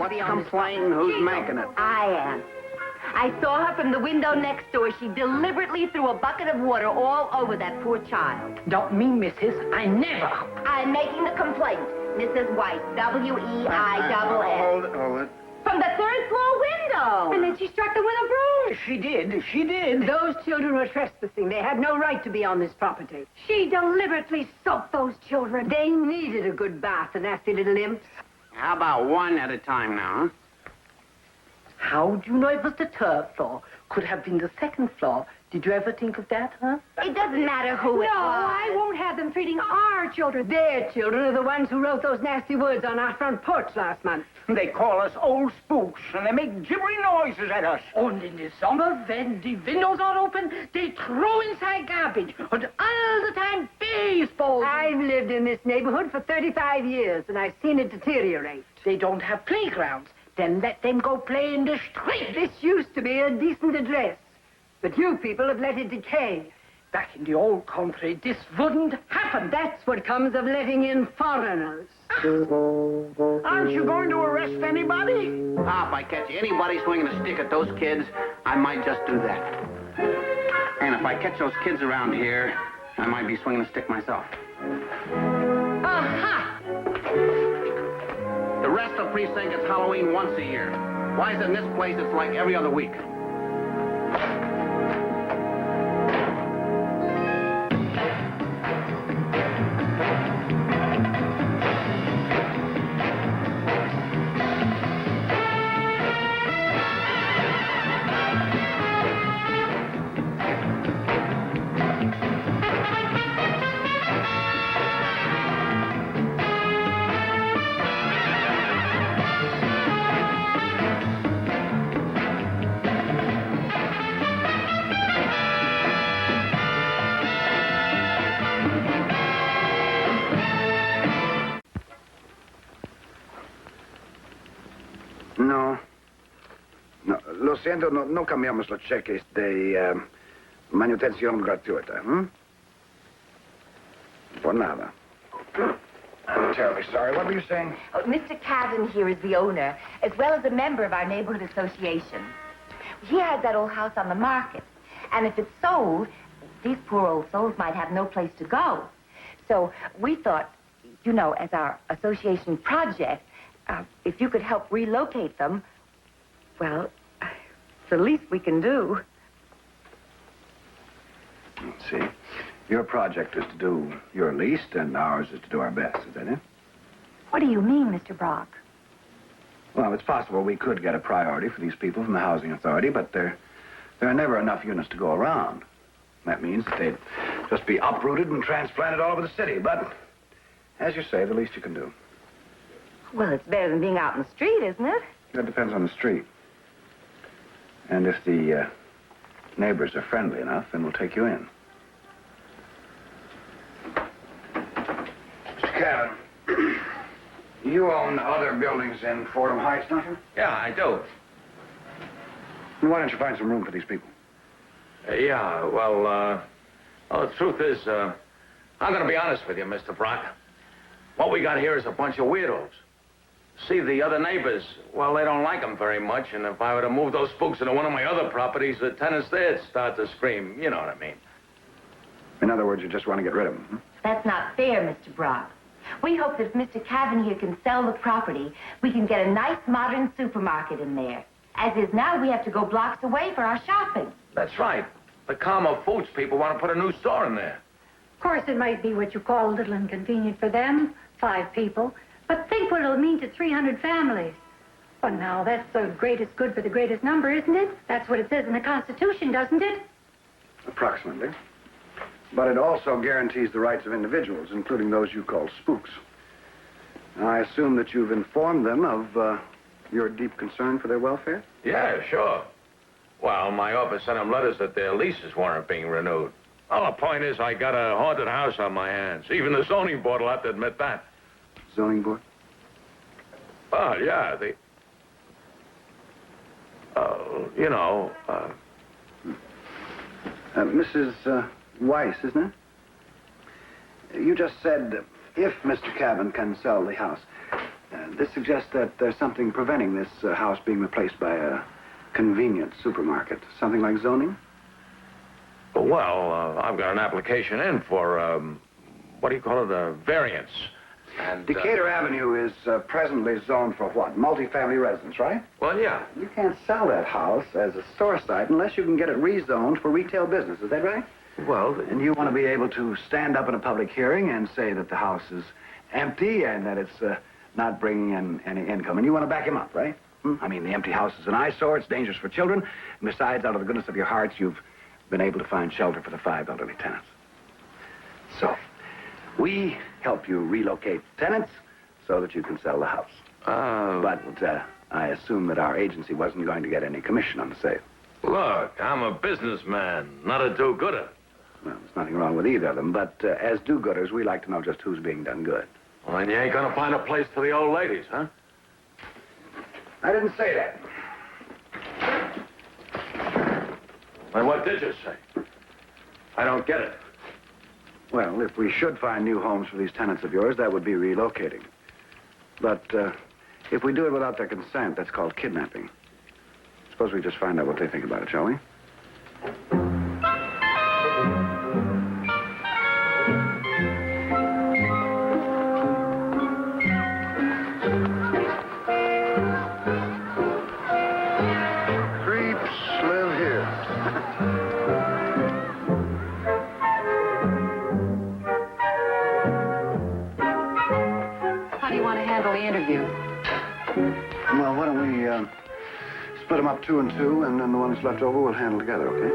to be on this Complain? Who's making it? I am. I saw her from the window next door. She deliberately threw a bucket of water all over that poor child. Don't mean, missus. I never. I'm making the complaint. Mrs. White, W-E-I-double-S. Hold it. From the third floor window. And then she struck them with a broom. She did. Those children were trespassing. They had no right to be on this property. She deliberately soaked those children. They needed a good bath, the nasty little imps. How about one at a time now, huh? How do you know it was the third floor? Could have been the second floor. Did you ever think of that, huh? It doesn't matter who it was. No, I won't have them treating our children. Their children are the ones who wrote those nasty words on our front porch last month. They call us old spooks, and they make gibbering noises at us. And in the summer, when the windows are open, they throw inside garbage. And all the time, baseball. I've lived in this neighborhood for 35 years, and I've seen it deteriorate. They don't have playgrounds. Then let them go play in the street. This used to be a decent address. But you people have let it decay. Back in the old country, this wouldn't happen. That's what comes of letting in foreigners. Aren't you going to arrest anybody? If I catch anybody swinging a stick at those kids, I might just do that. And if I catch those kids around here, I might be swinging a stick myself. Aha! The rest of the precinct gets Halloween once a year. Why is it in this place it's like every other week? No, lo siento, no cambiamos los cheques de manutención gratuita, Por nada. I'm terribly sorry. What were you saying? Oh, Mr. Cavan here is the owner, as well as a member of our neighborhood association. He has that old house on the market, and if it's sold, these poor old souls might have no place to go. So we thought, as our association project, if you could help relocate them, well, it's the least we can do. Let's see. Your project is to do your least, and ours is to do our best. Is that it? What do you mean, Mr. Brock? Well, it's possible we could get a priority for these people from the housing authority, but there are never enough units to go around. That means that they'd just be uprooted and transplanted all over the city. But, as you say, the least you can do. Well, it's better than being out in the street, isn't it? That depends on the street. And if the neighbors are friendly enough, then we'll take you in. Mr. Cavan, you own other buildings in Fordham Heights, don't you? Yeah, I do. Well, why don't you find some room for these people? Well, the truth is, I'm going to be honest with you, Mr. Brock. What we got here is a bunch of weirdos. See, the other neighbors, well, they don't like them very much, and if I were to move those spooks into one of my other properties, the tenants there'd start to scream. You know what I mean. In other words, you just want to get rid of them, That's not fair, Mr. Brock. We hope that if Mr. Cavan here can sell the property, we can get a nice modern supermarket in there. As is now, we have to go blocks away for our shopping. That's right. The Karma Foods people want to put a new store in there. Of course, it might be what you call a little inconvenient for them, 5 people. But think what it'll mean to 300 families. Well, now, that's the greatest good for the greatest number, isn't it? That's what it says in the Constitution, doesn't it? Approximately. But it also guarantees the rights of individuals, including those you call spooks. I assume that you've informed them of your deep concern for their welfare? Yeah, sure. Well, my office sent them letters that their leases weren't being renewed. Well, the point is, I got a haunted house on my hands. Even the zoning board will have to admit that. Zoning board? Well, yeah, Mrs. Weiss, isn't it? You just said if Mr. Cavan can sell the house. This suggests that there's something preventing this house being replaced by a convenient supermarket. Something like zoning? Well, I've got an application in for, what do you call it, a variance. And, Decatur Avenue is presently zoned for what? Multifamily residence, right? Well, yeah. You can't sell that house as a store site unless you can get it rezoned for retail business. Is that right? Well, And you want to be able to stand up in a public hearing and say that the house is empty and that it's not bringing in any income. And you want to back him up, right? I mean, the empty house is an eyesore. It's dangerous for children. And besides, out of the goodness of your hearts, you've been able to find shelter for the 5 elderly tenants. So, we help you relocate tenants so that you can sell the house. But I assume that our agency wasn't going to get any commission on the sale. Look, I'm a businessman, not a do-gooder. Well, there's nothing wrong with either of them, but as do-gooders, we like to know just who's being done good. Well, then you ain't gonna find a place for the old ladies, huh? I didn't say that. Then what did you say? I don't get it. Well, if we should find new homes for these tenants of yours, that would be relocating. But if we do it without their consent, that's called kidnapping. Suppose we just find out what they think about it, shall we? Creeps live here. How do you want to handle the interview? Well, why don't we split them up 2 and 2, and then the one that's left over we'll handle together, okay?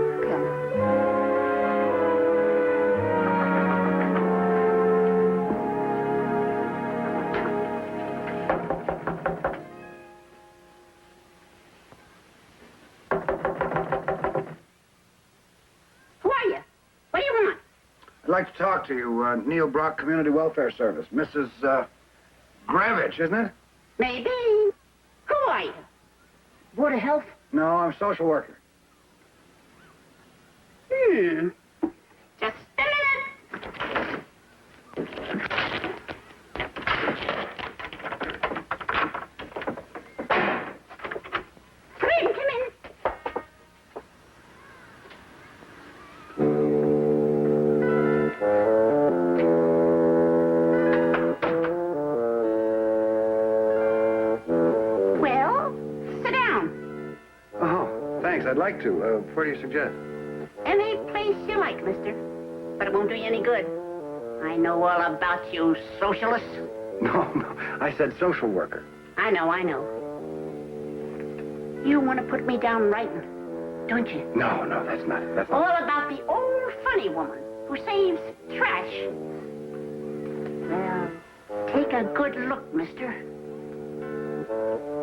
Who are you? What do you want? I'd like to talk to you, Neil Brock Community Welfare Service. Mrs. Grevich, isn't it? Maybe. Who are you? Board of Health? No, I'm a social worker. Just a minute. Come in, come in. Well, sit down. Oh, thanks. I'd like to. Where do you suggest? Any place you like, mister. But it won't do you any good. I know all about you socialists. No, I said social worker. I know, I know. You want to put me down writing, don't you? No, that's not. All about the old funny woman who saves trash. Well, take a good look, mister.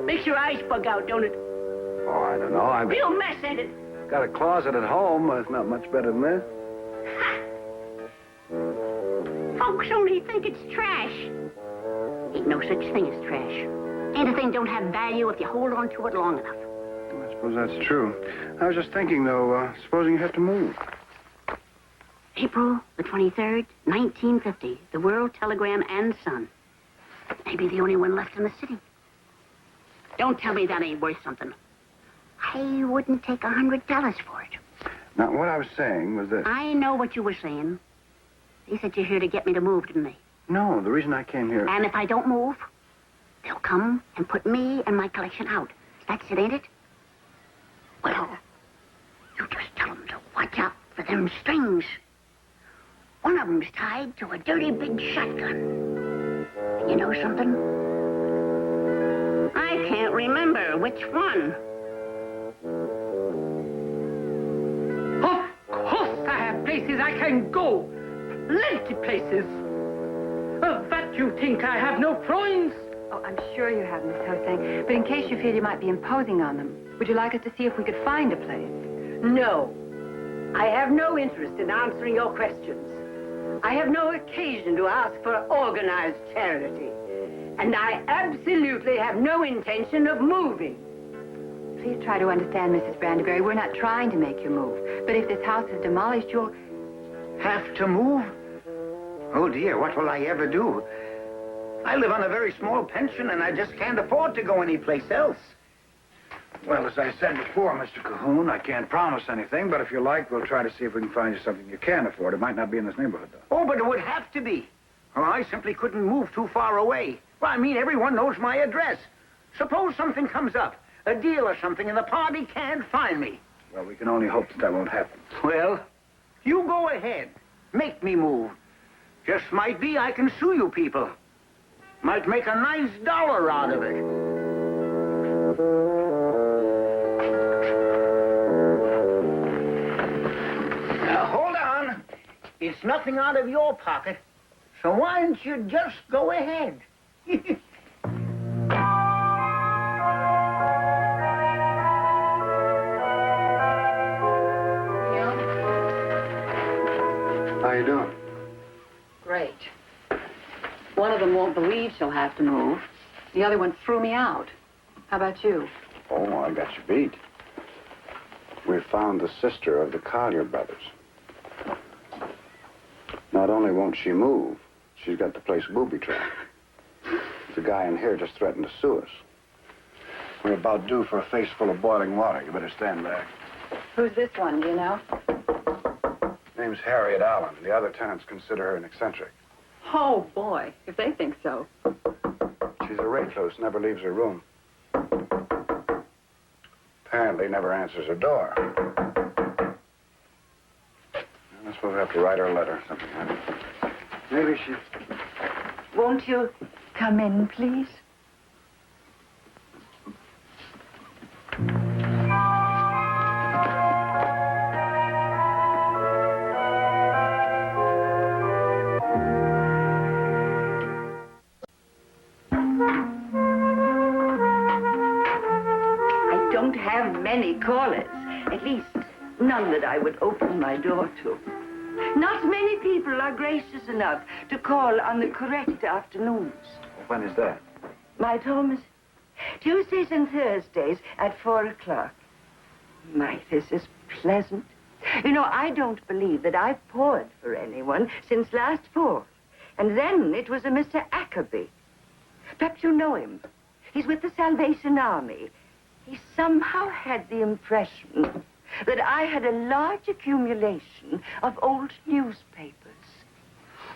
Makes your eyes bug out, don't it? Oh, I don't know. I've Real mess, ain't it? got a closet at home. It's not much better than this. Ha! Folks only think it's trash. Ain't no such thing as trash. Anything don't have value if you hold on to it long enough. I suppose that's true. I was just thinking, though, supposing you have to move. April the 23rd, 1950. The World Telegram and Sun. Maybe the only one left in the city. Don't tell me that ain't worth something. I wouldn't take $100 for it. Now, what I was saying was that... I know what you were saying. They said you're here to get me to move, didn't they? No, the reason I came here... And if I don't move, they'll come and put me and my collection out. That's it, ain't it? Well, you just tell them to watch out for them strings. One of them's tied to a dirty big shotgun. And you know something? I can't remember which one. Of course I have places I can go. Plenty places. But you think I have no friends? Oh, I'm sure you have, Miss Hosang. But in case you feel you might be imposing on them, would you like us to see if we could find a place? No. I have no interest in answering your questions. I have no occasion to ask for organized charity. And I absolutely have no intention of moving. Please try to understand, Mrs. Brandyberry. We're not trying to make you move. But if this house is demolished, you'll... Have to move? Oh, dear, what will I ever do? I live on a very small pension, and I just can't afford to go anyplace else. Well, as I said before, Mr. Cahoon, I can't promise anything, but if you like, we'll try to see if we can find you something you can afford. It might not be in this neighborhood, though. Oh, but it would have to be. Or I simply couldn't move too far away. Well, I mean, everyone knows my address. Suppose something comes up, a deal or something, and the party can't find me. Well, we can only hope that that won't happen. Well, you go ahead. Make me move. Just might be I can sue you people. Might make a nice dollar out of it. Now, hold on. It's nothing out of your pocket. So why don't you just go ahead? How you doing? Great. One of them won't believe she'll have to move. The other one threw me out. How about you? Oh, I got you beat. We found the sister of the Collier brothers. Not only won't she move, she's got the place booby-trapped. The guy in here just threatened to sue us. We're about due for a face full of boiling water. You better stand back. Who's this one, do you know? Name's Harriet Allen. The other tenants consider her an eccentric. Oh, boy, if they think so. She's a recluse, never leaves her room. Apparently never answers her door. I suppose we'll have to write her a letter or something. Maybe she... Won't you come in, please? I don't have many callers. At least, none that I would open my door to. Not many people are gracious enough to call on the correct afternoons. When is that? My home is Tuesdays and Thursdays at 4 o'clock. My, this is pleasant. You know, I don't believe that I've poured for anyone since last fall. And then it was a Mr. Ackerby. Perhaps you know him. He's with the Salvation Army. He somehow had the impression that I had a large accumulation of old newspapers.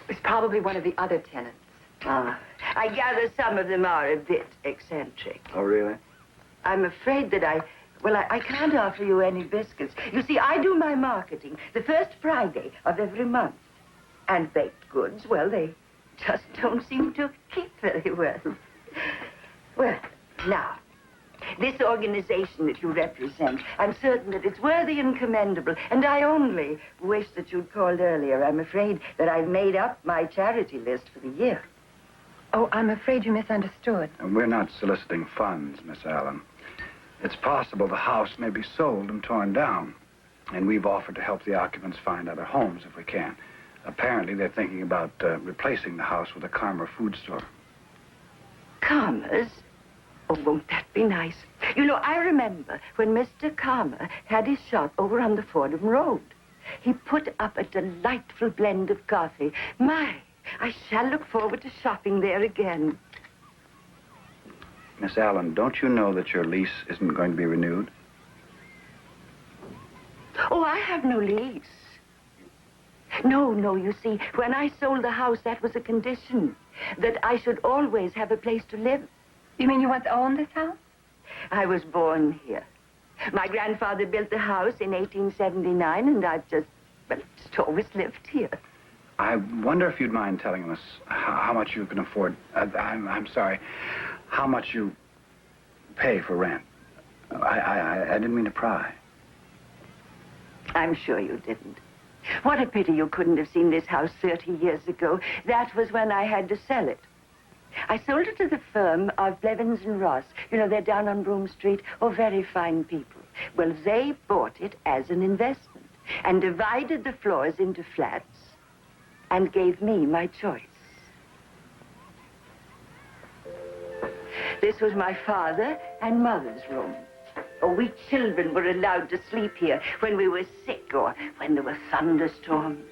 It's probably one of the other tenants. I gather some of them are a bit eccentric. Oh, really? I'm afraid that I can't offer you any biscuits. You see, I do my marketing the first Friday of every month. And baked goods, well, they just don't seem to keep very well. Well, now, this organization that you represent, I'm certain that it's worthy and commendable, and I only wish that you'd called earlier. I'm afraid that I've made up my charity list for the year. Oh, I'm afraid you misunderstood. And we're not soliciting funds, Miss Allen. It's possible the house may be sold and torn down, and we've offered to help the occupants find other homes if we can. Apparently, they're thinking about replacing the house with a Karma food store. Karma's? Oh, won't that be nice? You know, I remember when Mr. Karma had his shop over on the Fordham Road. He put up a delightful blend of coffee. My, I shall look forward to shopping there again. Miss Allen, don't you know that your lease isn't going to be renewed? Oh, I have no lease. No, you see, when I sold the house, that was a condition, that I should always have a place to live. You mean you once owned this house? I was born here. My grandfather built the house in 1879, and I've just always lived here. I wonder if you'd mind telling us how much you can afford. I'm sorry, how much you pay for rent. I didn't mean to pry. I'm sure you didn't. What a pity you couldn't have seen this house 30 years ago. That was when I had to sell it. I sold it to the firm of Blevins and Ross. You know, they're down on Broome Street. Oh, very fine people. Well, they bought it as an investment and divided the floors into flats and gave me my choice. This was my father and mother's room. Oh, we children were allowed to sleep here when we were sick or when there were thunderstorms.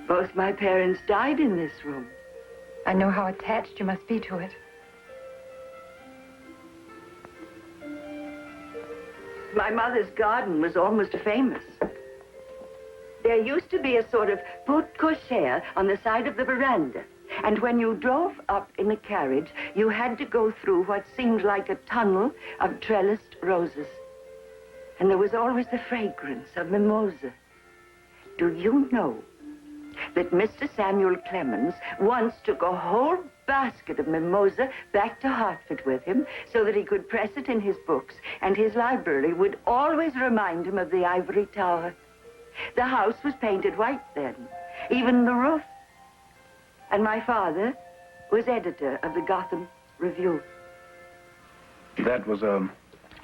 Both my parents died in this room. I know how attached you must be to it. My mother's garden was almost famous. There used to be a sort of porte cochere on the side of the veranda. And when you drove up in a carriage, you had to go through what seemed like a tunnel of trellised roses. And there was always the fragrance of mimosa. Do you know that Mr. Samuel Clemens once took a whole basket of mimosa back to Hartford with him so that he could press it in his books, and his library would always remind him of the ivory tower. The house was painted white then, even the roof. And my father was editor of the Gotham Review. That was a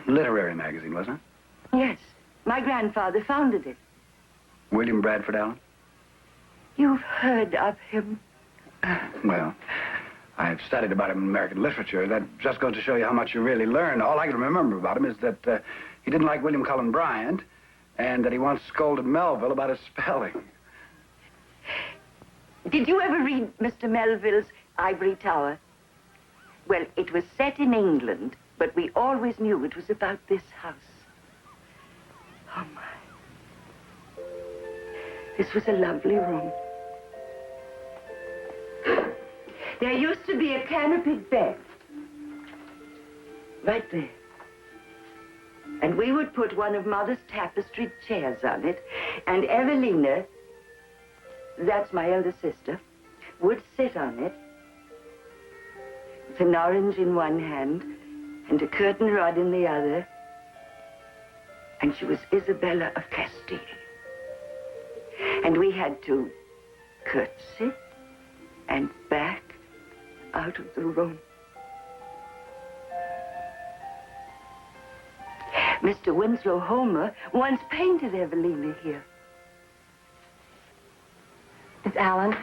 literary magazine, wasn't it? Yes, my grandfather founded it. William Bradford Allen? You've heard of him? Well, I've studied about him in American literature. That just goes to show you how much you really learn. All I can remember about him is that he didn't like William Cullen Bryant and that he once scolded Melville about his spelling. Did you ever read Mr. Melville's Ivory Tower? Well, it was set in England, but we always knew it was about this house. Oh, my. This was a lovely room. There used to be a canopied bed. Right there. And we would put one of Mother's tapestried chairs on it, and Evelina, that's my elder sister, would sit on it with an orange in one hand and a curtain rod in the other. And she was Isabella of Castile. And we had to curtsy and back out of the room. Mr. Winslow Homer once painted Evelina here. Miss Allen,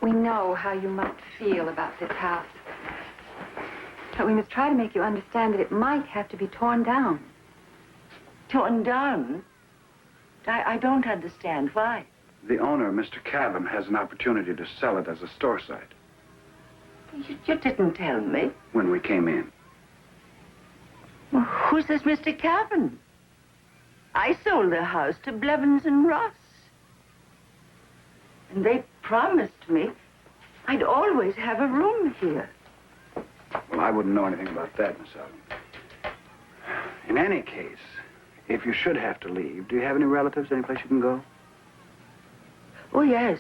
we know how you must feel about this house. But we must try to make you understand that it might have to be torn down. Torn down? I don't understand. Why? The owner, Mr. Cavan, has an opportunity to sell it as a store site. You didn't tell me. When we came in. Well, who's this Mr. Cavan? I sold the house to Blevins and Ross. And they promised me I'd always have a room here. Well, I wouldn't know anything about that, Miss Allen. In any case, if you should have to leave, do you have any relatives, any place you can go? Oh, yes.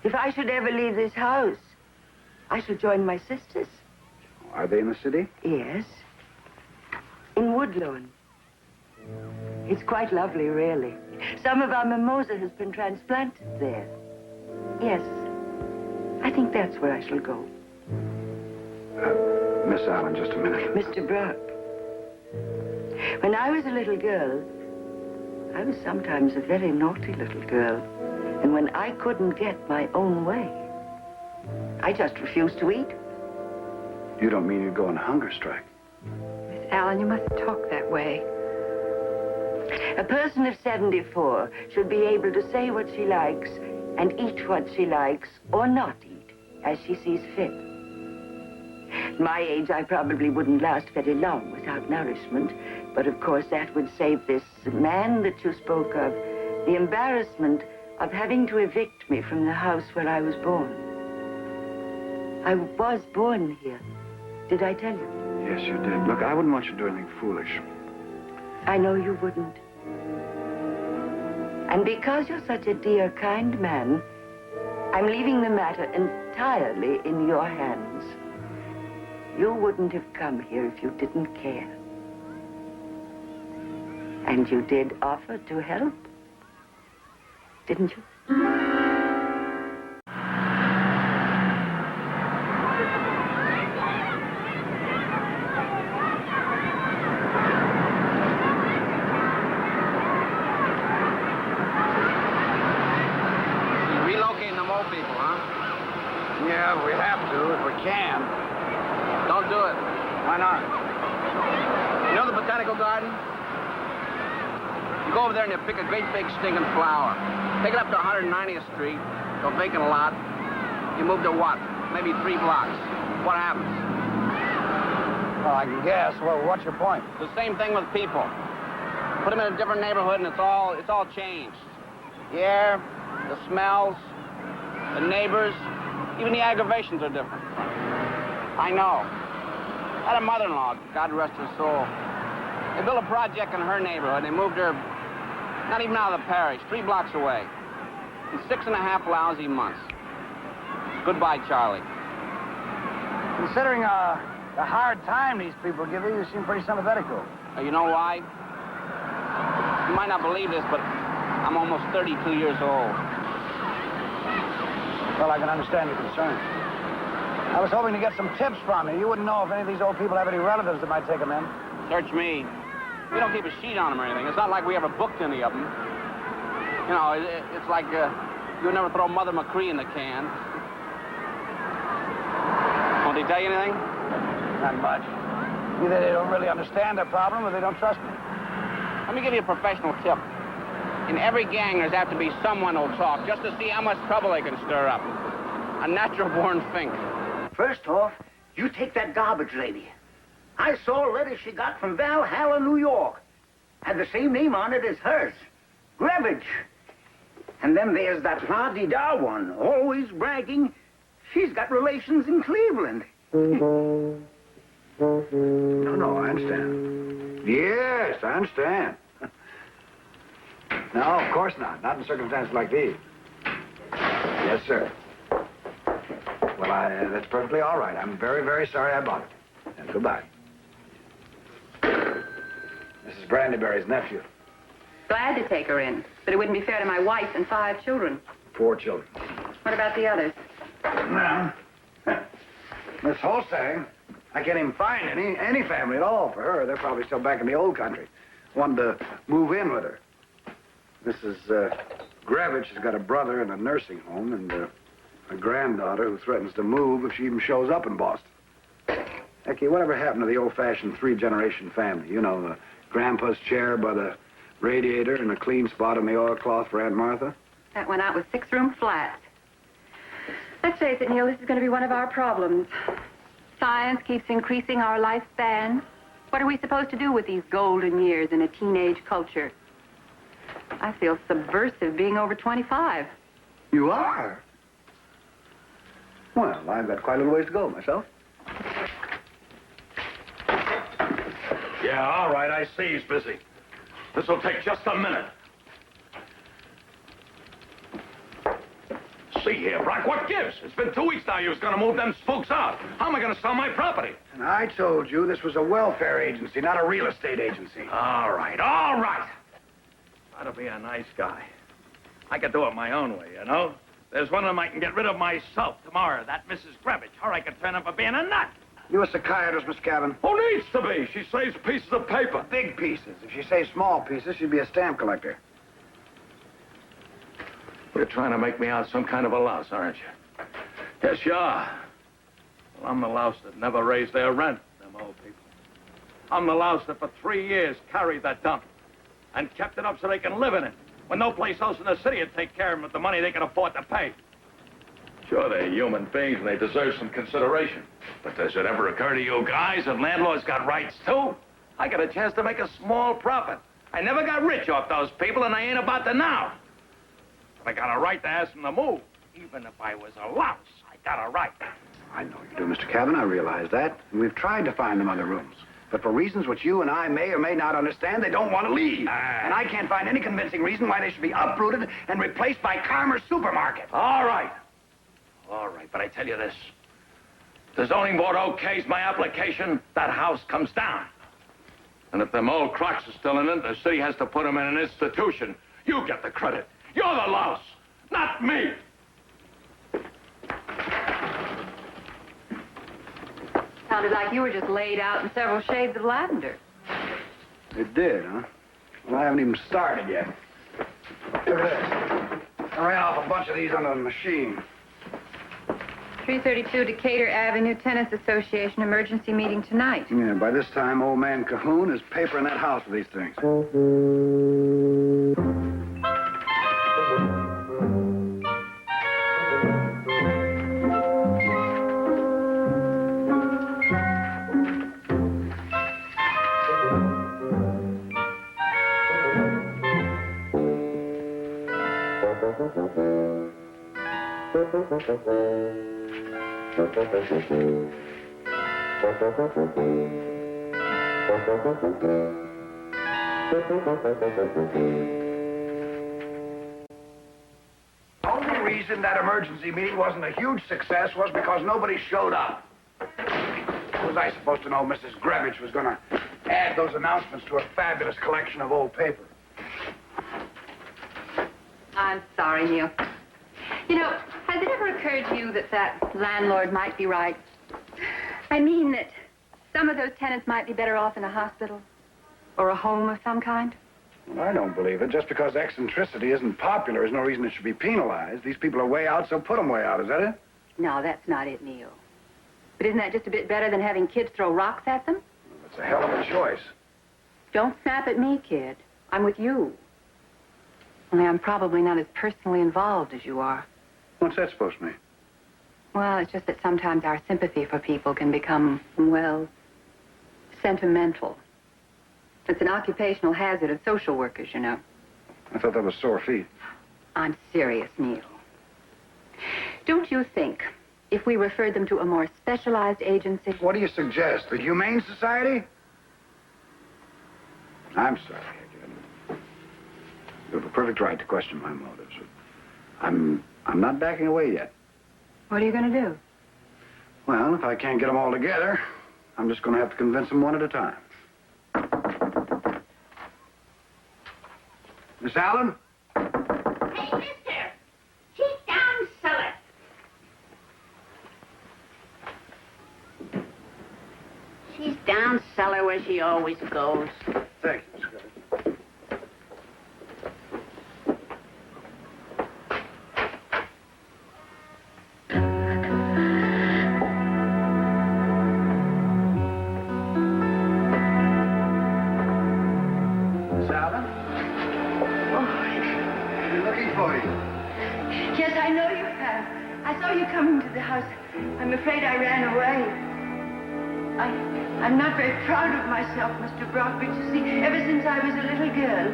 If I should ever leave this house, I shall join my sisters. Are they in the city? Yes. In Woodlawn. It's quite lovely, really. Some of our mimosa has been transplanted there. Yes. I think that's where I shall go. Miss Allen, just a minute. Mr. Brock. When I was a little girl, I was sometimes a very naughty little girl. And when I couldn't get my own way, I just refused to eat. You don't mean you'd go on a hunger strike? Miss Allen, you mustn't talk that way. A person of 74 should be able to say what she likes and eat what she likes or not eat as she sees fit. At my age, I probably wouldn't last very long without nourishment, but of course that would save this man that you spoke of the embarrassment of having to evict me from the house where I was born. I was born here. Did I tell you? Yes, you did. Look, I wouldn't want you to do anything foolish. I know you wouldn't. And because you're such a dear, kind man, I'm leaving the matter entirely in your hands. You wouldn't have come here if you didn't care. And you did offer to help, didn't you? Relocating them old people, huh? Yeah, we have to if we can. Don't do it. Why not? You know the botanical garden? You go over there and you pick a great big stinking flower. Take it up to 190th Street, to a vacant lot. You move to what? Maybe 3 blocks. What happens? Well, I can guess. Well, what's your point? The same thing with people. Put them in a different neighborhood and it's all changed. The air, the smells, the neighbors, even the aggravations are different. I know. I had a mother-in-law, God rest her soul. They built a project in her neighborhood. They moved her not even out of the parish, 3 blocks away. In 6.5 lousy months. Goodbye, Charlie. Considering the hard time these people give you, you seem pretty sympathetic to them. You know why? You might not believe this, but I'm almost 32 years old. Well, I can understand your concern. I was hoping to get some tips from you. You wouldn't know if any of these old people have any relatives that might take them in. Search me. We don't keep a sheet on them or anything. It's not like we ever booked any of them. You know, it's like you would never throw Mother McCree in the can. Won't they tell you anything? Not much. Either they don't really understand their problem or they don't trust me. Let me give you a professional tip. In every gang, there's have to be someone who'll talk just to see how much trouble they can stir up. A natural-born fink. First off, you take that garbage lady. I saw a letter she got from Valhalla, New York. Had the same name on it as hers. Gravage. And then there's that la-di-da one, always bragging. She's got relations in Cleveland. No, I understand. Yes, I understand. No, of course not. Not in circumstances like these. Yes, sir. Well, that's perfectly all right. I'm very, very sorry I bothered. And goodbye. Mrs. Brandyberry's nephew. Glad to take her in, but it wouldn't be fair to my wife and 5 children. 4 children. What about the others? Well, Miss Holstang, I can't even find any family at all for her. They're probably still back in the old country. Wanted to move in with her. Mrs. Gravich has got a brother in a nursing home and a granddaughter who threatens to move if she even shows up in Boston. Becky, whatever happened to the old-fashioned 3-generation family? You know, the grandpa's chair by the radiator and a clean spot on the oilcloth for Aunt Martha? That went out with 6-room flats. Let's face it, Neil, this is going to be one of our problems. Science keeps increasing our lifespan. What are we supposed to do with these golden years in a teenage culture? I feel subversive being over 25. You are? Well, I've got quite a little ways to go myself. Yeah, all right, I see he's busy. This'll take just a minute. See here, Brock, what gives? It's been 2 weeks now you was gonna move them spooks out. How am I gonna sell my property? And I told you this was a welfare agency, not a real estate agency. All right, all right. Try to be a nice guy. I could do it my own way, you know? There's one of them I can get rid of myself tomorrow, that Mrs. Gravich, or I could turn up for being a nut. You a psychiatrist, Miss Cabin? Who needs to be? She saves pieces of paper. Big pieces. If she saves small pieces, she'd be a stamp collector. You're trying to make me out some kind of a louse, aren't you? Yes, you are. Well, I'm the louse that never raised their rent, them old people. I'm the louse that for 3 years carried that dump and kept it up so they can live in it, when no place else in the city would take care of them with the money they can afford to pay. Sure, they're human beings and they deserve some consideration. But does it ever occur to you guys that landlords got rights, too? I got a chance to make a small profit. I never got rich off those people, and I ain't about to now. But I got a right to ask them to move. Even if I was a louse, I got a right. I know you do, Mr. Cabin. I realize that. And we've tried to find them other rooms. But for reasons which you and I may or may not understand, they don't want to leave. And I can't find any convincing reason why they should be uprooted and replaced by Karmer's Supermarket. All right. All right, but I tell you this. If the zoning board okays my application, that house comes down. And if them old crocks are still in it, the city has to put them in an institution. You get the credit. You're the louse, not me. Sounded like you were just laid out in several shades of lavender. It did, huh? Well, I haven't even started yet. Look at this. I ran off a bunch of these onto the machine. 332 Decatur Avenue, Tenants Association emergency meeting tonight. Yeah, by this time, old man Cahoon is papering that house with these things. The only reason that emergency meeting wasn't a huge success was because nobody showed up. How was I supposed to know Mrs. Grevich was going to add those announcements to a fabulous collection of old paper? I'm sorry, Neil. You know, has it ever occurred to you that that landlord might be right? I mean that some of those tenants might be better off in a hospital or a home of some kind? Well, I don't believe it. Just because eccentricity isn't popular is no reason it should be penalized. These people are way out, so put them way out. Is that it? No, that's not it, Neil. But isn't that just a bit better than having kids throw rocks at them? Well, that's a hell of a choice. Don't snap at me, kid. I'm with you. Only I'm probably not as personally involved as you are. What's that supposed to mean? Well, it's just that sometimes our sympathy for people can become, well, sentimental. It's an occupational hazard of social workers, you know. I thought that was sore feet. I'm serious, Neil. Don't you think if we referred them to a more specialized agency? What do you suggest? The Humane Society? I'm sorry. You have a perfect right to question my motives. I'm not backing away yet. What are you going to do? Well, if I can't get them all together, I'm just going to have to convince them one at a time. Miss Allen? Hey, mister! She's down cellar. She's down cellar where she always goes. Thank you, Miss Grevich. Miss Allen? I've been looking for you. Yes, I know you have. I saw you coming to the house. I'm afraid I ran away. I'm not very proud of myself, Mr. Brock, but you see, ever since I was a little girl,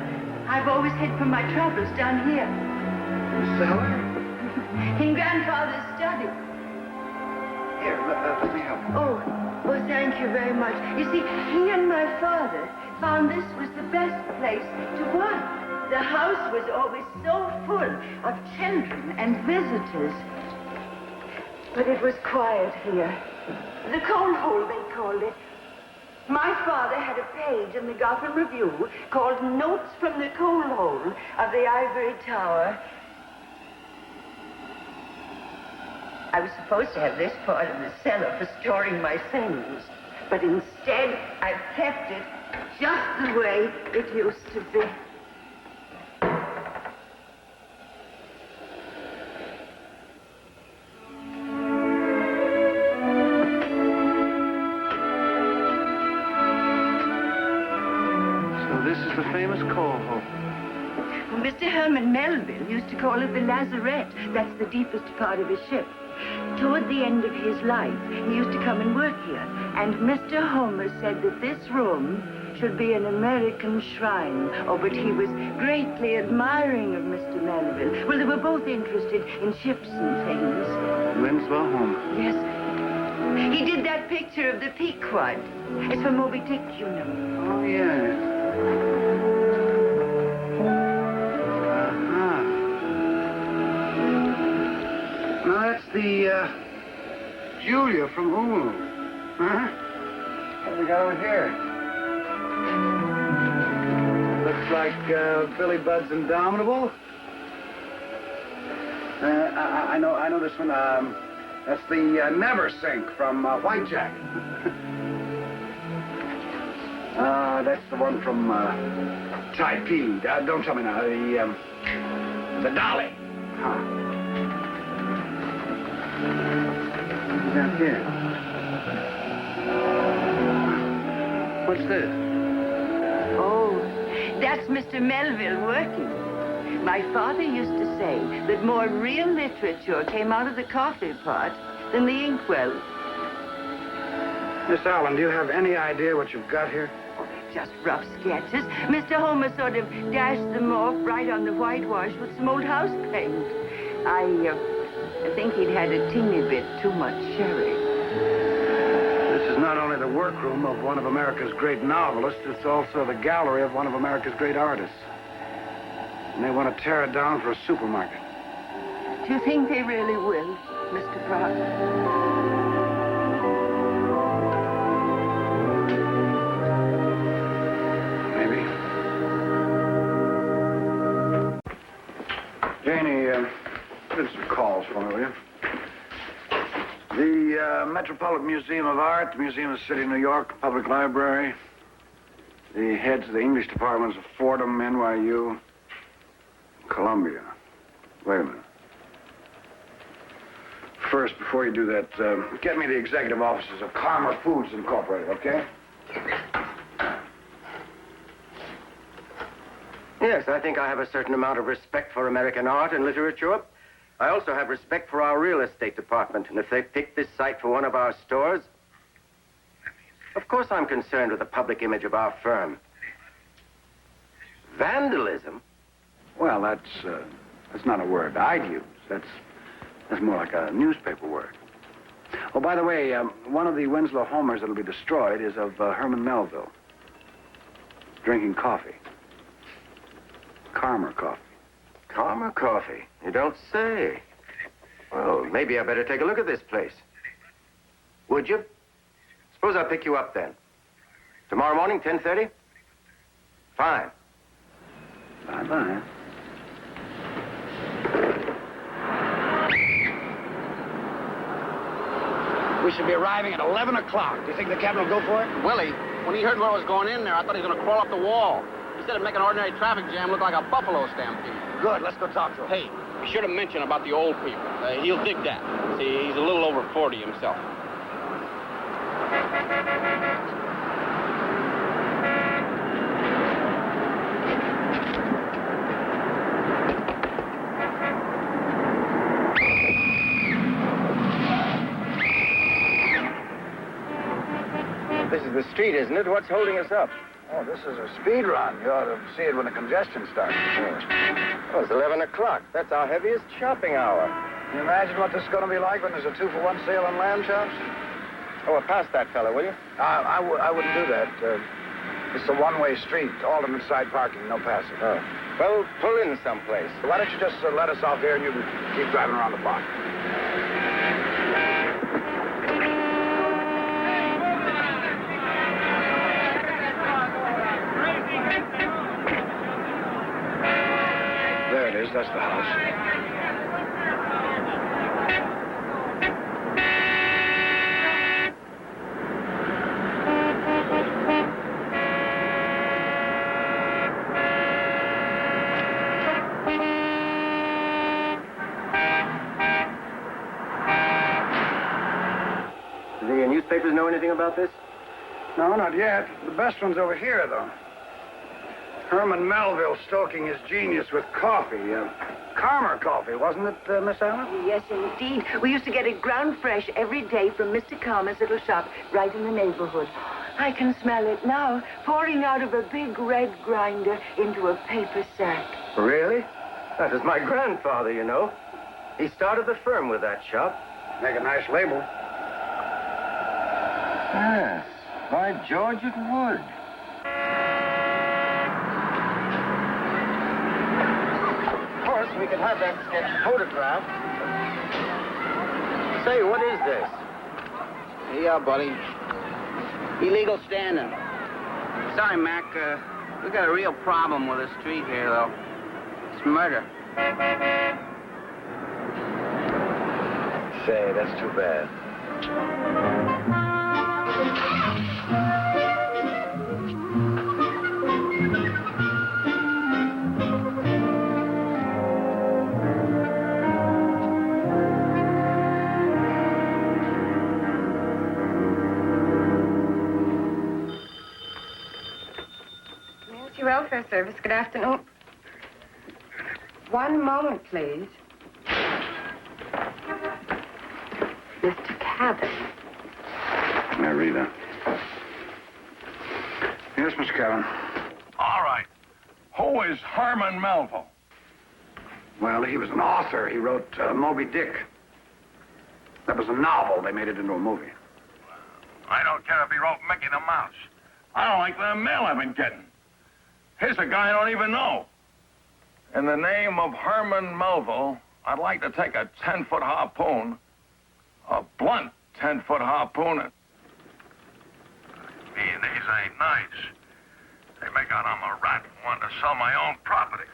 I've always hid from my troubles down here. In the cellar? In Grandfather's study. Here, let me help you. Oh, thank you very much. You see, he and my father found this was the best place to work. The house was always so full of children and visitors. But it was quiet here. The coal hole, they called it. My father had a page in the Gotham Review called Notes from the Coal Hole of the Ivory Tower. I was supposed to have this part of the cellar for storing my things. But instead, I've kept it just the way it used to be. This is the famous coal hole. Well, Mr. Herman Melville used to call it the lazarette. That's the deepest part of his ship. Toward the end of his life, he used to come and work here. And Mr. Homer said that this room should be an American shrine. Oh, but he was greatly admiring of Mr. Melville. Well, they were both interested in ships and things. Winslow Homer. Yes. He did that picture of the Pequod. It's for Moby Dick, you know. Oh, yeah. Now, that's the, Julia from Hulu. What do we got over here? Looks like, Billy Budd's Indomitable. I know this one, that's the, Never Sink from, White Jacket. That's the one from, Taipei. Don't tell me now. The Dolly. Huh. Down here. What's this? Oh, that's Mr. Melville working. My father used to say that more real literature came out of the coffee pot than the inkwell. Miss Allen, do you have any idea what you've got here? Oh, they're just rough sketches. Mr. Homer sort of dashed them off right on the whitewash with some old house paint. I think he'd had a teeny bit too much sherry. This is not only the workroom of one of America's great novelists, it's also the gallery of one of America's great artists. And they want to tear it down for a supermarket. Do you think they really will, Mr. Pratt? Maybe. Janie, put in some calls for me, will you? The Metropolitan Museum of Art, the Museum of the City of New York, Public Library, the heads of the English departments of Fordham, NYU, Columbia. Wait a minute. First, before you do that, get me the executive offices of Karma Foods Incorporated, okay? Yes, I think I have a certain amount of respect for American art and literature. I also have respect for our real estate department, and if they pick this site for one of our stores, of course I'm concerned with the public image of our firm. Vandalism? Well, that's not a word I'd use. That's more like a newspaper word. Oh, by the way, one of the Winslow homers that'll be destroyed is of Herman Melville. Drinking coffee. Karma coffee. Karma coffee? You don't say. Well, maybe I better take a look at this place. Would you? Suppose I'll pick you up then. Tomorrow morning, 10:30? Fine. Bye-bye. We should be arriving at 11 o'clock. Do you think the captain will go for it? Willie, when he heard what was going in there, I thought he was going to crawl up the wall. He said it'd make an ordinary traffic jam look like a buffalo stampede. Good, let's go talk to him. Hey, be sure to mention about the old people. He'll dig that. See, he's a little over 40 himself. This is the street, isn't it? What's holding us up? Oh, this is a speed run. You ought to see it when the congestion starts. Oh, it's 11 o'clock. That's our heaviest shopping hour. Can you imagine what this is going to be like when there's a 2-for-1 sale on lamb chops? Oh, well, pass that fella, will you? I wouldn't do that. It's a one-way street, alternate side parking, no passing. Oh. Well, pull in someplace. Why don't you just let us off here and you can keep driving around the block? There it is. That's the house. Do the newspapers know anything about this? No, not yet. The best one's over here, though. Herman Melville stoking his genius with coffee. Karma coffee, wasn't it, Miss Allen? Yes, indeed. We used to get it ground fresh every day from Mr. Karma's little shop right in the neighborhood. I can smell it now, pouring out of a big red grinder into a paper sack. Really? That is my grandfather, you know. He started the firm with that shop. Make a nice label. Yes, by George, it would. Of course, we could have that sketch photographed. Say, what is this? Yeah, buddy. Illegal standing. Sorry, Mac. We got a real problem with the street here, though. It's murder. Say, that's too bad. Community Welfare Service, good afternoon. One moment, please. Mr. Cabot. Now, Rita. Yes, Mr. Cabin. All right. Who is Herman Melville? Well, he was an author. He wrote Moby Dick. That was a novel. They made it into a movie. I don't care if he wrote Mickey the Mouse. I don't like the mail I've been getting. Here's a guy I don't even know. In the name of Herman Melville, I'd like to take a 10-foot harpoon, a blunt 10-foot harpoon. Me and these ain't nice. They make out I'm a rat and want to sell my own property.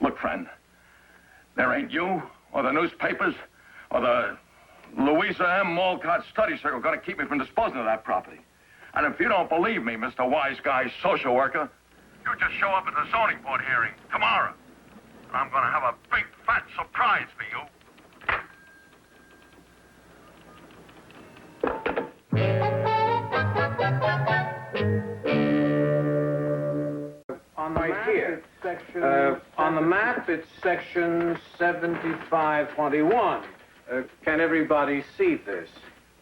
Look, friend, there ain't you or the newspapers or the Louisa M. Walcott Study Circle going to keep me from disposing of that property. And if you don't believe me, Mr. Wise Guy, social worker, you just show up at the zoning board hearing tomorrow. And I'm going to have a big, fat surprise for you. On the map, it's section 7521. Can everybody see this?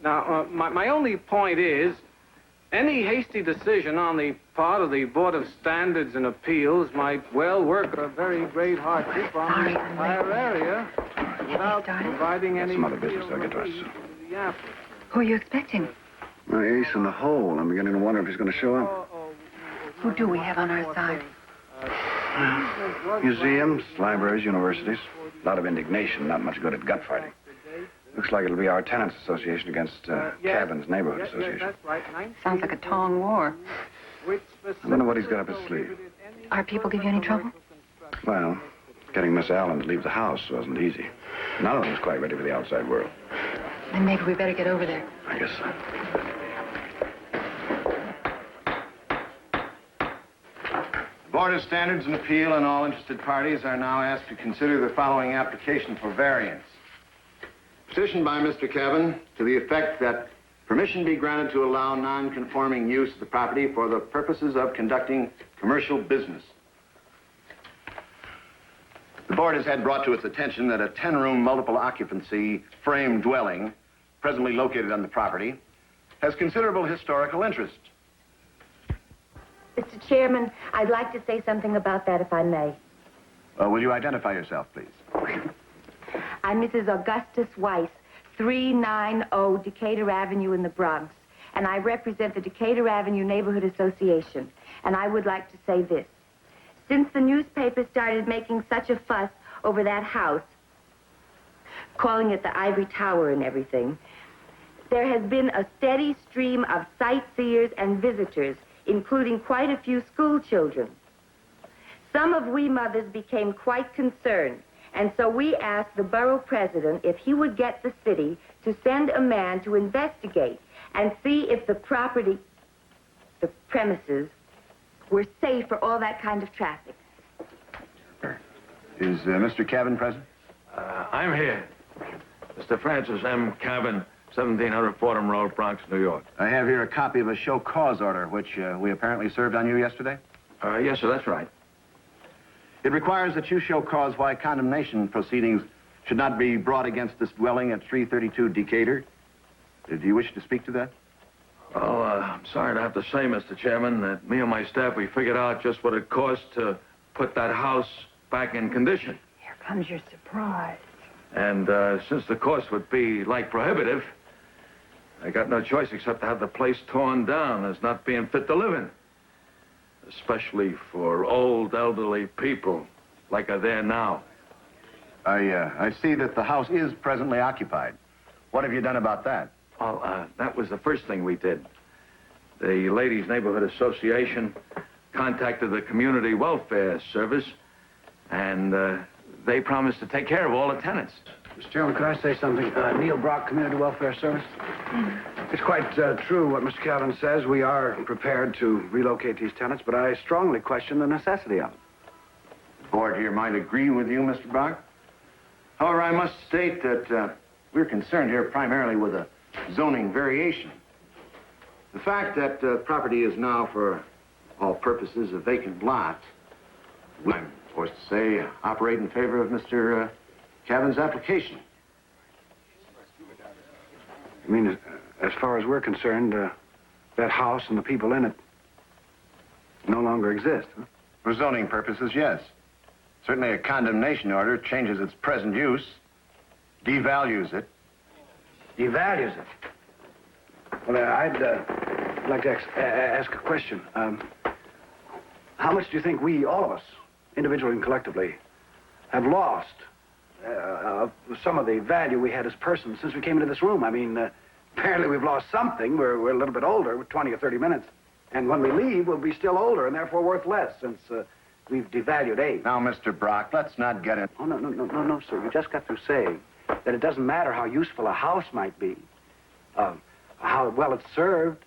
Now, my only point is, any hasty decision on the part of the Board of Standards and Appeals might well work a very great hardship on the entire area without providing any... Some other business. I'll get to us. Who are you expecting? My ace in the hole. I'm beginning to wonder if he's going to show up. Who do we have on our side? Museums, libraries, universities. A lot of indignation, not much good at gut fighting. Looks like it'll be our tenants association against Cabin's neighborhood association. Sounds like a tong war. I wonder what he's got up his sleeve. Our people give you any trouble? Well, getting Miss Allen to leave the house wasn't easy. None of them was quite ready for the outside world. Then maybe we better get over there. I guess so. Board of Standards and Appeal and all interested parties are now asked to consider the following application for variance. Petition by Mr. Kevin to the effect that permission be granted to allow non-conforming use of the property for the purposes of conducting commercial business. The board has had brought to its attention that a 10-room multiple occupancy frame dwelling presently located on the property has considerable historical interest. Mr. Chairman, I'd like to say something about that, if I may. Will you identify yourself, please? I'm Mrs. Augustus Weiss, 390 Decatur Avenue in the Bronx, and I represent the Decatur Avenue Neighborhood Association. And I would like to say this. Since the newspapers started making such a fuss over that house, calling it the Ivory Tower and everything, there has been a steady stream of sightseers and visitors, including quite a few school children. Some of we mothers became quite concerned, and so we asked the borough president if he would get the city to send a man to investigate and see if the premises, were safe for all that kind of traffic. Is Mr. Cabin present? I'm here. Mr. Francis M. Cabin, 1700 Fordham Road, Bronx, New York. I have here a copy of a show cause order, which we apparently served on you yesterday. Yes, sir, that's right. It requires that you show cause why condemnation proceedings should not be brought against this dwelling at 332 Decatur. Do you wish to speak to that? Well, I'm sorry to have to say, Mr. Chairman, that me and my staff, we figured out just what it cost to put that house back in condition. Here comes your surprise. And since the cost would be, like, prohibitive, I got no choice except to have the place torn down as not being fit to live in. Especially for old, elderly people like are there now. I see that the house is presently occupied. What have you done about that? Well, that was the first thing we did. The Ladies' Neighborhood Association contacted the Community Welfare Service, and they promised to take care of all the tenants. Mr. Chairman, could I say something? Neil Brock, Community Welfare Service. It's quite true what Mr. Calvin says. We are prepared to relocate these tenants, but I strongly question the necessity of it. The board here might agree with you, Mr. Brock. However, I must state that we're concerned here primarily with a zoning variation. The fact that property is now, for all purposes, a vacant lot, I'm forced to say, operate in favor of Mr. Cabin's application. I mean, as far as we're concerned, that house and the people in it no longer exist, huh? For zoning purposes, yes. Certainly a condemnation order changes its present use, devalues it, devalues it. Well, I'd like to ask a question. How much do you think we, all of us, individually and collectively, have lost some of the value we had as persons since we came into this room? I mean, apparently we've lost something. We're a little bit older, with 20 or 30 minutes. And when we leave, we'll be still older and therefore worth less since we've devalued age. Now, Mr. Brock, let's not get it. Oh, no, sir. You just got through saying that it doesn't matter how useful a house might be, how well it's served,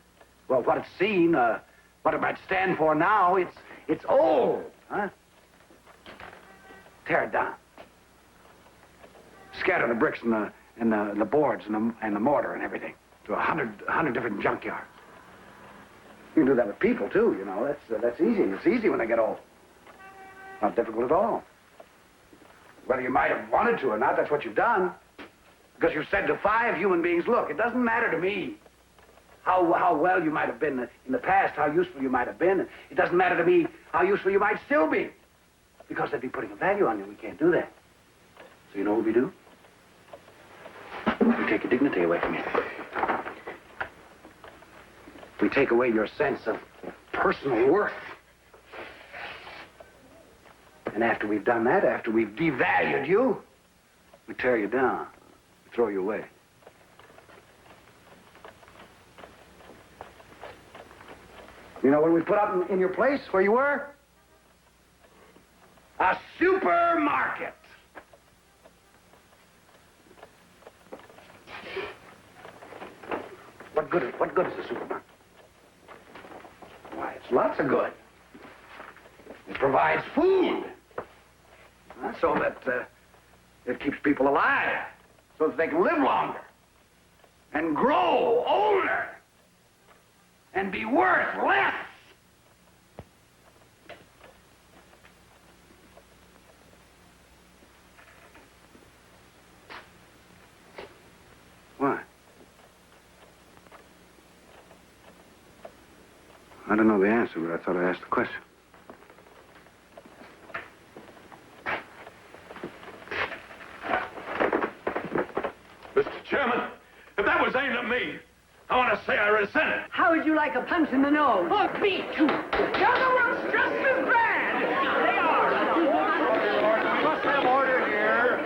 well, what it's seen, what it might stand for now. It's old, huh? Tear it down. Scatter the bricks and the boards and the mortar and everything to 100 different junkyards. You can do that with people too, you know. That's easy. It's easy when they get old. Not difficult at all. Whether you might have wanted to or not, that's what you've done. Because you've said to 5 human beings, look, it doesn't matter to me how well you might have been in the past, how useful you might have been. It doesn't matter to me how useful you might still be. Because they'd be putting a value on you. We can't do that. So you know what we do? We take your dignity away from you. We take away your sense of personal worth. And after we've done that, after we've devalued you, we tear you down, we throw you away. You know what we put up in your place where you were? A supermarket. What good is a supermarket? Why, it's lots of good. It provides food. So that it keeps people alive. So that they can live longer. And grow older. And be worth less. Why? I don't know the answer, but I thought I'd ask the question. Mr. Chairman, if that was aimed at me, I want to say I resent it. How would you like a punch in the nose? Oh, beat you. The other one's just as bad. They are. We must have order here.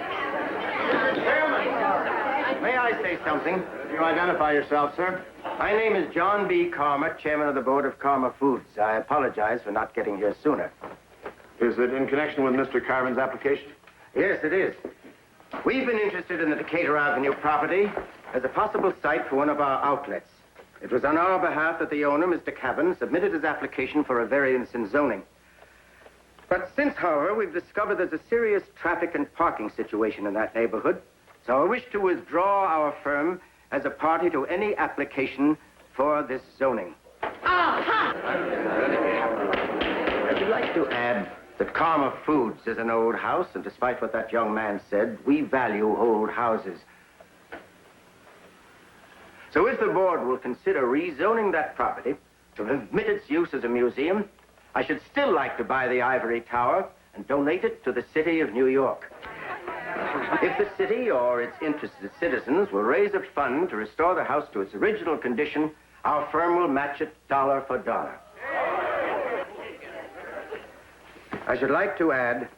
Mr. Chairman, may I say something? You identify yourself, sir. My name is John B. Karma, chairman of the board of Karma Foods. I apologize for not getting here sooner. Is it in connection with Mr. Carvin's application? Yes, it is. We've been interested in the Decatur Avenue property as a possible site for one of our outlets. It was on our behalf that the owner, Mr. Cavan, submitted his application for a variance in zoning. But since, however, we've discovered there's a serious traffic and parking situation in that neighborhood, so I wish to withdraw our firm as a party to any application for this zoning. Aha! I'd like to add that Karma Foods is an old house, and despite what that young man said, we value old houses. So if the board will consider rezoning that property to permit its use as a museum, I should still like to buy the ivory tower and donate it to the city of New York. If the city or its interested citizens will raise a fund to restore the house to its original condition, our firm will match it dollar for dollar. I should like to add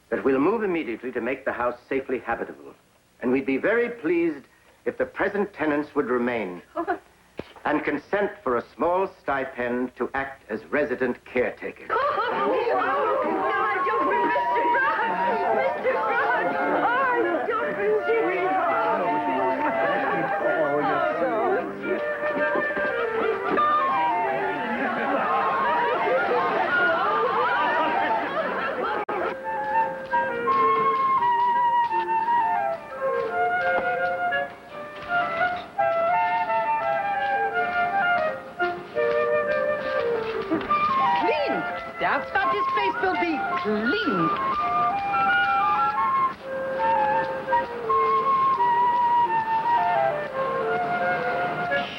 that we'll move immediately to make the house safely habitable. And we'd be very pleased if the present tenants would remain and consent for a small stipend to act as resident caretakers. The outside of this place will be clean.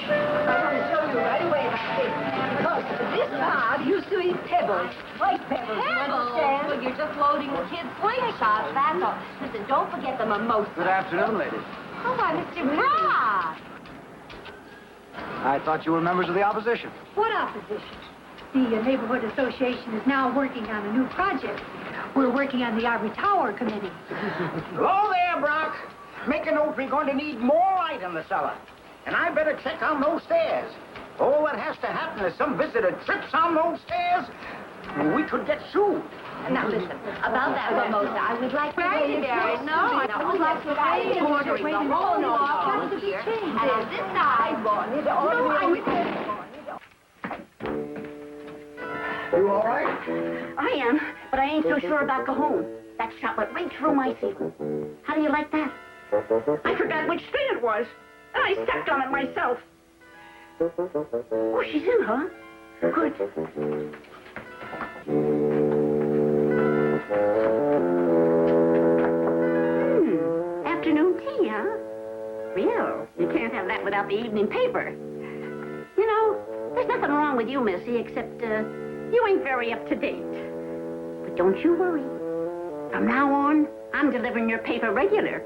I want to show you right away how it is. Because this part used to eat pebbles. White pebbles, you understand? Well, you're just loading the kids' slingshots, that's all. Listen, don't forget the mimosa. Good afternoon, ladies. Oh, why, Mr. Brock! I thought you were members of the opposition. What opposition? The neighborhood association is now working on a new project. We're working on the Ivory Tower Committee. Hello there, Brock. Make a note, we're going to need more light in the cellar. And I better check on those stairs. All that has to happen is some visitor trips on those stairs, we could get sued. Now, listen, about that mimosa, I would like to say there. No, I would like to say ordering the whole law here. And on this side, You all right? I am, but I ain't so sure about Cajon. That shot went right through my ceiling. How do you like that? I forgot which street it was, and I stepped on it myself. Oh, she's in, huh? Good. Afternoon tea, huh? Well, you can't have that without the evening paper. You know, there's nothing wrong with you, Missy, except, you ain't very up-to-date. But don't you worry. From now on, I'm delivering your paper regular.